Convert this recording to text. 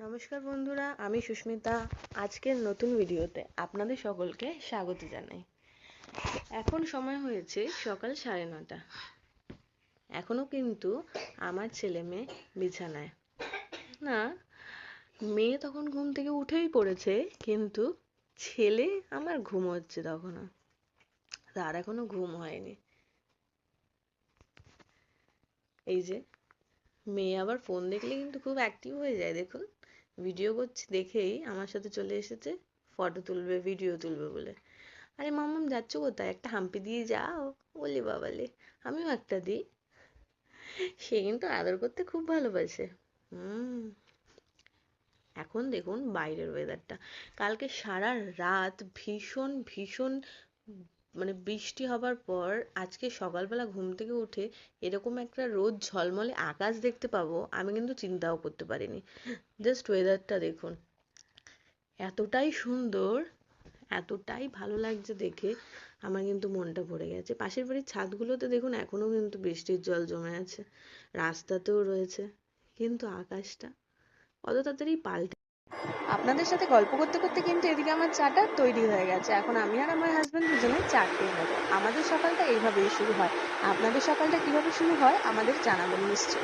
নমস্কার বন্ধুরা, আমি সুস্মিতা। আজকের নতুন ভিডিওতে আপনাদের সকলকে স্বাগত জানাই। এখন সময় হয়েছে সকাল 9:30। এখনো কিন্তু আমার ছেলে মেয়ে বিছানায় না। মেয়ে তখন ঘুম থেকে উঠেই পড়েছে, কিন্তু ছেলে আমার ঘুমোচ্ছে তখনও। তার এখনো ঘুম হয়নি। এই যে মেয়ে আবার ফোন দেখলে কিন্তু খুব অ্যাক্টিভ হয়ে যায়। দেখুন, ভিডিও করছি দেখেই আমার সাথে চলে এসেছে ফটো তুলবে, ভিডিও তুলবে বলে। আরে মাম্মাম যাচ্ছ কোথায়? একটা হাম্পি দিয়ে যাও। বলি বাবালে, আমিও একটা দিই। সে কিন্তু আদর করতে খুব ভালোবাসে। এখন দেখুন বাইরের ওয়েদারটা। কালকে সারা রাত ভীষণ ভীষণ বৃষ্টি হবার পর আজকে সকালবেলা ঘুম থেকে উঠে এরকম একটা রোদ ঝলমলে আকাশ দেখতে পাবো আমি কিন্তু চিন্তাও করতে পারিনি। জাস্ট ওয়েদারটা দেখুন, এতটাই সুন্দর, এতটাই ভালো লাগছে দেখে আমার কিন্তু মনটা ভরে গেছে। পাশের বাড়ির ছাদগুলোতে দেখুন এখনো কিন্তু বৃষ্টির জল জমে আছে, রাস্তাতেও রয়েছে, কিন্তু আকাশটা কত তাড়াতাড়ি পাল্টে। আপনাদের সাথে গল্প করতে করতে কিন্তু এদিকে আমার চাটা তৈরি হয়ে গেছে। এখন আমি আর আমার হাজবেন্ড দুজনে চা খেয়ে নেবো। আমাদের সকালটা এইভাবেই শুরু হয়। আপনাদের সকালটা কিভাবে শুরু হয় আমাদের জানাবেন নিশ্চয়ই।